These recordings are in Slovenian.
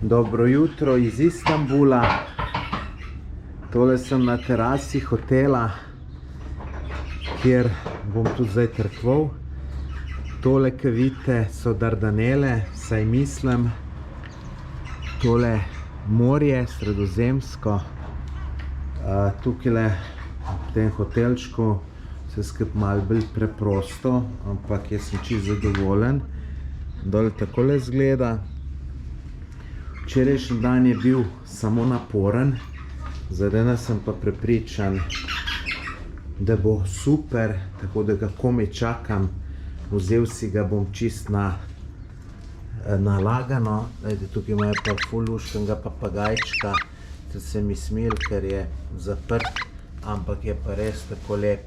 Dobro jutro iz Istanbula. Tole sem na terasi hotela, kjer bom tudi zdaj trkval. Tole, ki vidite, so Dardanele, saj mislim. Tole morje, sredozemsko. Tukaj v tem hotelčku se skrb malo bolj preprosto, ampak jaz sem čisto zadovoljen. Dole takole izgleda. Včerajšnji dan je bil samo naporen, za danes sem pa prepričan, da bo super, tako da ga komaj čakam. Vzel si ga bom čist nalagano. Tukaj imajo pa fuluškega papagajčka, da se mi smil, ker je zaprt, ampak je pa res tako lep.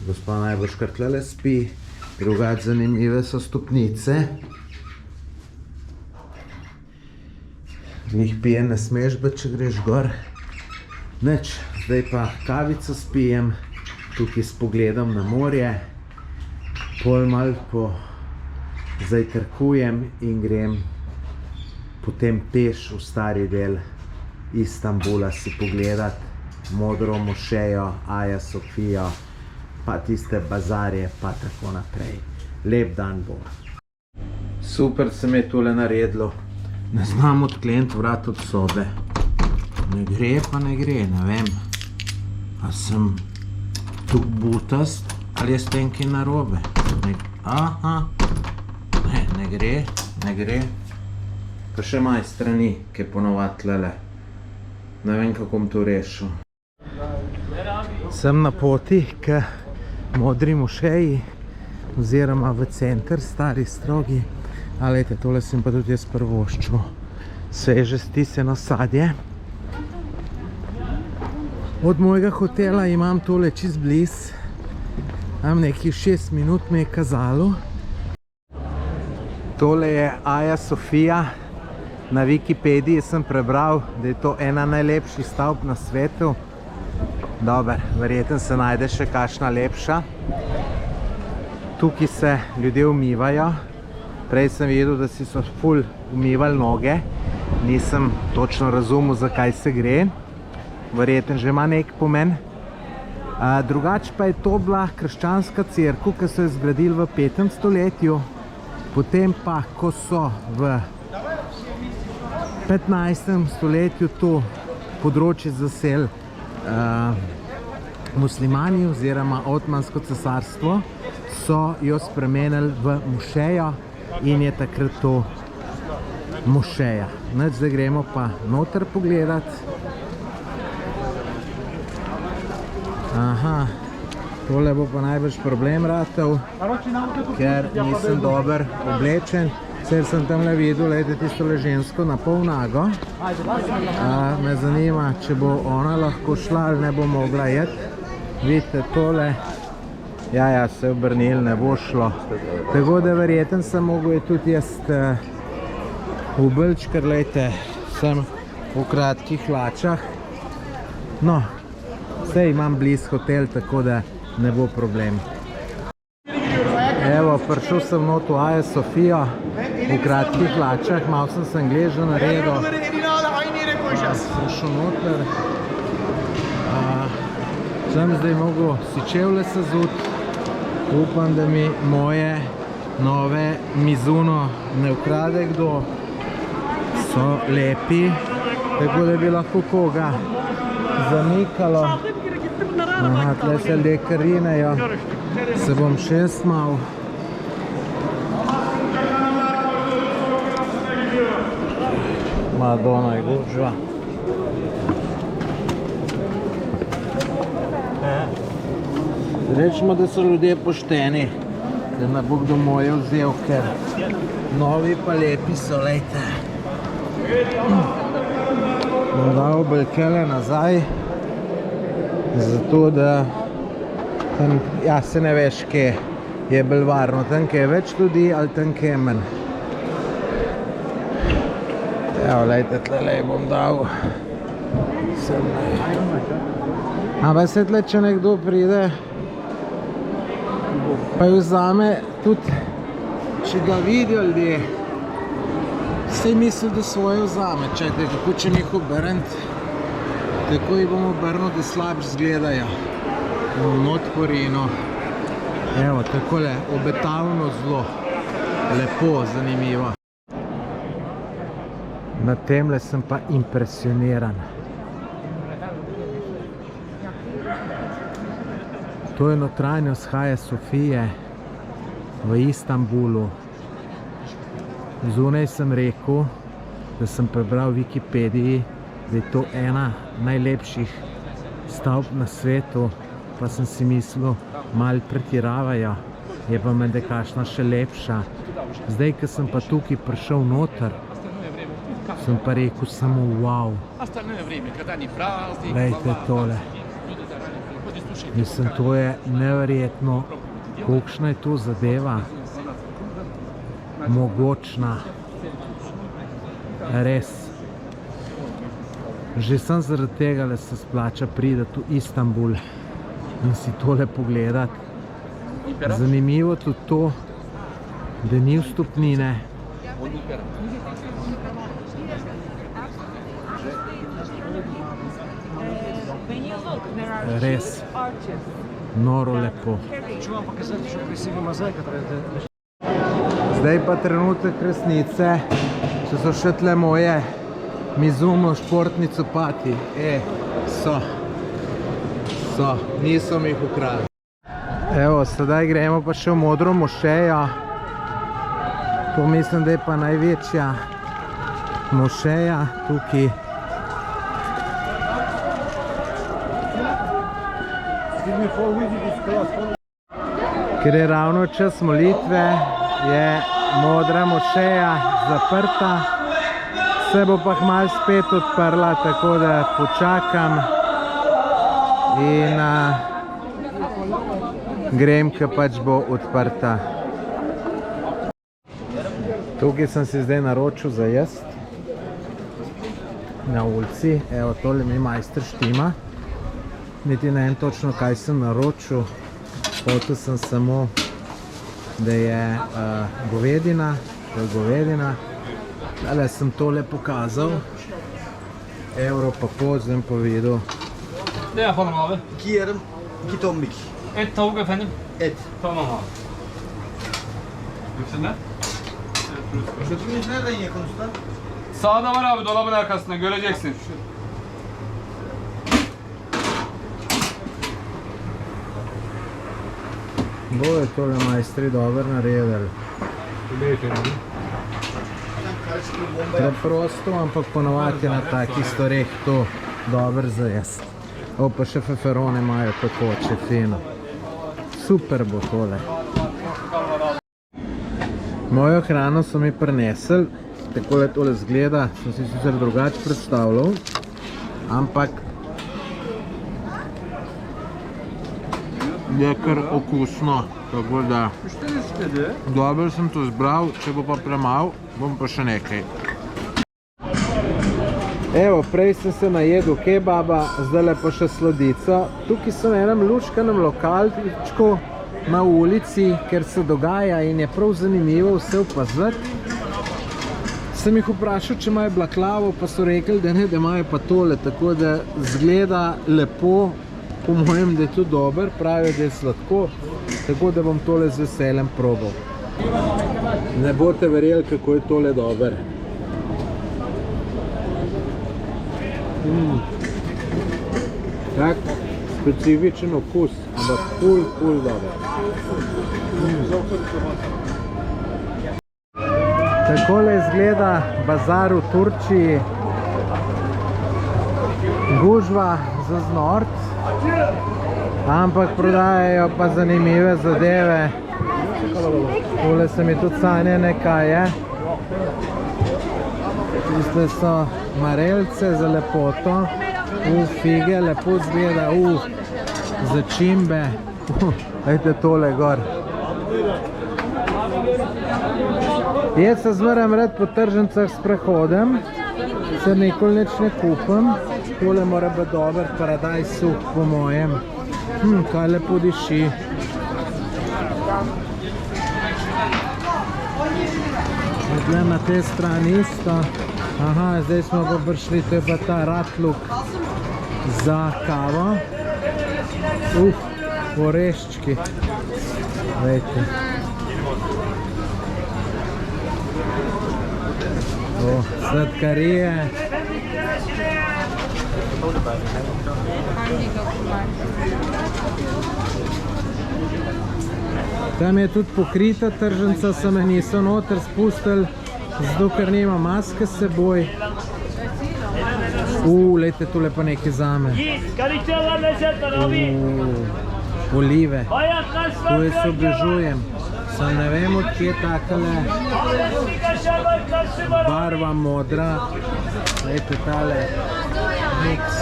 Gospa najbolj kar tlele spi, drugače zanimive so stopnice. Njih pije ne smeš biti, če greš gor. Nič, zdaj pa kavico spijem, tukaj s pogledom na morje. Pol malo zajtrkujem in grem potem peš v stari del Istanbula si pogledat modro mošejo, Aja Sofijo, pa tiste bazarje, pa tako naprej. Lep dan bo. Super se mi je tole naredilo. Ne znam odkleniti vrat od sobe. Ne gre pa ne gre, ne vem. A sem tu butast ali je s tem kaj narobe? Aha, ne gre, ne gre. Pa še maj strani, ki je ponovad tlele. Ne vem, kako bom to rešil. Sem na poti k modri mošeji, oziroma v center, stari strogi. A lejte, tole sem pa tudi jaz prvoščil. Sveže stiseno sadje. Od mojega hotela imam tole čist bliz. Imam nekih 6 minut me je kazalo. Tole je Aja Sofija. Na Wikipediji sem prebral, da je to ena najlepših stavb na svetu. Dober, verjetno se najde še kakšna lepša. Tukaj se ljudje umivajo. Prej sem videl, da si so ful umivali noge. Nisem točno razumel, zakaj se gre. Verjetno že ima nek pomen. Drugače pa je to bila krščanska cerkev, ki so jo zgradili v 5. stoletju. Potem pa, ko so v 15. stoletju to področje zasel muslimani oziroma Osmansko cesarstvo, so jo spremenili v mošejo in je takrat to mošeja. Zdaj gremo pa noter pogledat. Aha, tole bo pa najbolj problem ratal, ker nisem dober oblečen. Sicer sem tamle videl, lejte, tisto žensko na pol nago. Me zanima, če bo ona lahko šla ali ne bo mogla jeti. Vidite, tole, ja, se je obrnil, ne bo šlo. Tako da verjetno sem mogel tudi jaz ubelč, ker lejte, sem v kratkih hlačah. No, sej imam bliz hotel, tako da ne bo problem. Evo, prišel sem not v Aja Sofijo v kratkih hlačah, malo sem se angležo naredil. Sem šel noter. Sem zdaj mogel si čevlje sezuti. Upam, da mi moje nove Mizuno ne ukrade kdo. So lepi, tako da bi lahko koga zamikalo. Aha, tle se ljudje kar rinejo. Se bom še smal. Madonna je gužva. Rečemo, da so ljudje pošteni, da ne bo kdo moje vzel, ker novi pa lepi so, lejte. Bom dal belkele nazaj, zato da tam, ja, se ne veš, kje je bolj varno, tam, kje je več ljudi ali tam, kje je manj. Evo, lejte, tlele bom dal. Ampak se tle, če nekdo pride, pa jo vzame tudi, če ga vidijo ljudje, Saj misli, da svoje vzame. Čakaj, kako če mi jih obrniti, tako jih bom obrnil, da slabš zgledajo. Not porino. Evo, takole, obetavno zelo. Lepo, zanimivo. Na temle sem pa impresioniran. To je notranjost Haje Sofije v Istanbulu. Zunaj sem rekel, da sem prebral v Wikipediji, da je to ena najlepših stavb na svetu, pa sem si mislil, malo pretiravajo, je pa menda kakšna še lepša. Zdaj, ko sem pa tukaj prišel noter, sem pa rekel samo wow. Glejte tole. Mislim, to je neverjetno, kolikšna je to zadeva. Mogočna. Res. Že sem zaradi tega, da se splača priti v Istanbul in si tole pogledati. Zanimivo tudi to, da ni vstopnine. Res. Noro lepo. Zdaj pa trenutek resnice, če so še tle moje Mizuno športni copati. So. Niso mi jih ukradli. Evo, sedaj gremo pa še v Modro mošejo. To mislim, da je pa največja mošeja tukaj. Ker je ravno čas molitve, je Modra mošeja zaprta. Se bo pa kmalu spet odprla, tako da počakam in grem, ko pač bo odprta. Tukaj sem si zdaj naročil za jesti na ulici. Evo, tole mi majster štima. Niti ne vem točno, kaj sem naročil. Hotel sem samo, da je govedina. To je govedina. Tale sem tole pokazal. Euro pa pol, zdaj pa videl. Ne yapalım abi? 2 yarım, 2 tombik. Et, tavuk efendim. Et. Tamam abi. Hepsinden? Köpüğünüz nereden yakın usta? Sağda var abi, dolabın arkasında göreceksin. Bo je tole majstri dobro naredili. Preprosto, ampak ponovadi je na takih stvareh to dobro za jesti. Pa še feferone imajo pekoče, fino. Super bo tole. Mojo hrano so mi prinesli, takole tole zgleda, sem si sicer drugače predstavljal, ampak je kar okusno, tako da dobro sem to zbral, če bo pa premalo, bom pa še nekaj. Evo, prej sem se najedel kebaba, zdaj pa še sladico. Tukaj sem v enem lučkanem lokalčku na ulici, ker se dogaja in je prav zanimivo vse opaziti. Sem jih vprašal, če imajo baklavo, pa so rekli, da ne, da imajo pa tole, tako da zgleda lepo, po mojem, da je to dober, pravijo, da je sladko, tako da bom tole z veseljem probal. Ne boste verjeli, kako je tole dober. Tak specifičen okus, ampak ful dober. Takole izgleda bazar v Turčiji. Gužva za znort, ampak prodajajo pa zanimive zadeve. Tole se mi tudi sanja nekaj je. Tiste so marelce za lepoto, fige, lepo zgleda, začimbe, dajte tole gor. Jaz se zmeraj rad po tržnicah sprehodem, se nikoli nič ne kupim, tole mora biti dober paradajz suh po mojem, kaj lepo diši. tle na te strani isto. Aha, zdaj smo pa prišli, to je pa ta ratluk za kavo. Oreščki. Vejte. Sladkarije. Tam je tudi pokrita tržnica, se me niso noter spustili, zato ker nima maske s seboj. Lejte, tule pa nekaj zame. Olive. Tu je se obližujem. Sam ne vem, odkje je takale barva modra. Lejte, tale miks.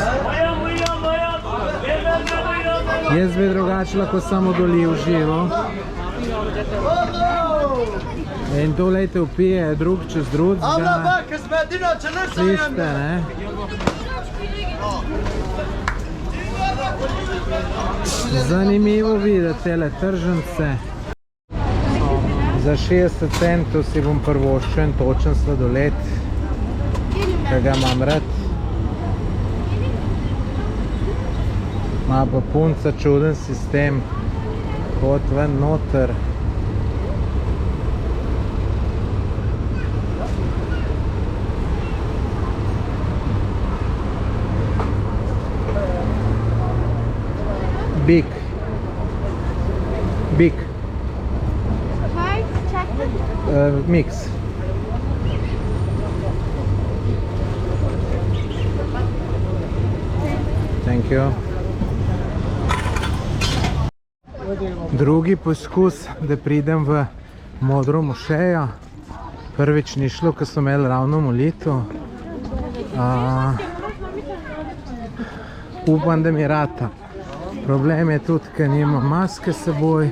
Jaz bi drugače lahko samo dolil živo. In to, lejte, upije drug čez drugega. Slište, ne? Zanimivo videti tele tržnice. Za 60 centov si bom prvoščil en točen sladoled, ki ga imam rad. Ima pa punca čuden sistem, kot ven noter. Big. Mix. Thank you. Drugi poskus, da pridem v Modro mošejo. Prvič ni šlo, ker so imeli ravno molitev. Upam, da mi rata. Problem je tudi, ker nimam maske s seboj,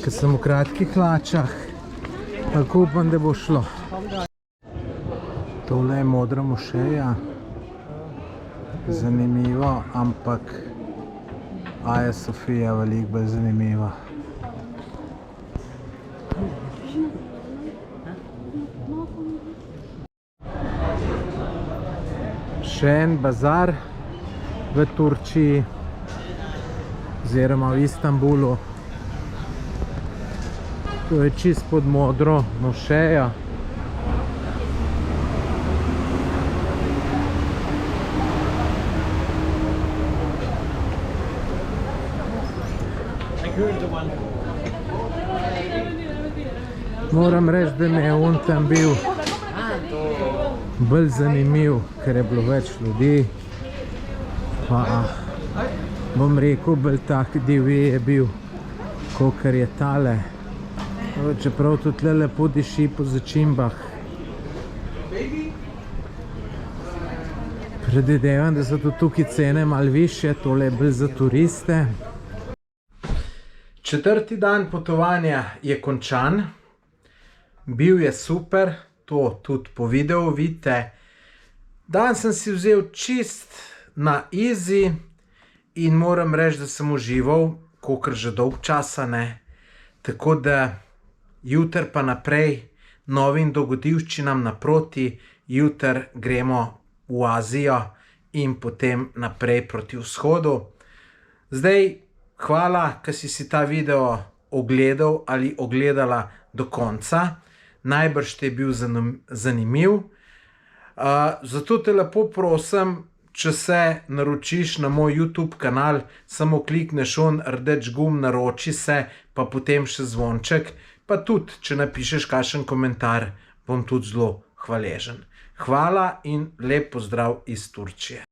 ker sem v kratkih hlačah. Tako upam, da bo šlo. Tole je Modra mošeja. Zanimivo, ampak Aja Sofija veliko bolj zanimiva. Še en bazar v Turčiji oziroma v Istanbulu. To je čist pod Modro mošejo. Moram reči, da mi je on tam bil bolj zanimiv, ker je bilo več ljudi. Pa bom rekel, bolj tak divji je bil, kakor je tale. Čeprav tudi tle lepo diši po začimbah. Predvidevam, da so tudi tukaj cene malo višje, tole je bolj za turiste. Četrti dan potovanja je končan. Bil je super, to tudi po videu vidite. Dan sem si vzel čist na easy in moram reči, da sem užival, kakor že dolg časa ne. Tako da jutri pa naprej novim dogodivščinam naproti, jutri gremo v Azijo in potem naprej proti vzhodu. Zdaj, hvala, ker si ta video ogledal ali ogledala do konca. Najbrž te je bil zanimiv. Zato te lepo prosim, če se naročiš na moj YouTube kanal, samo klikneš on rdeč gumb, naroči se, pa potem še zvonček, pa tudi, če napišeš kakšen komentar, bom tudi zelo hvaležen. Hvala in lep pozdrav iz Turčije.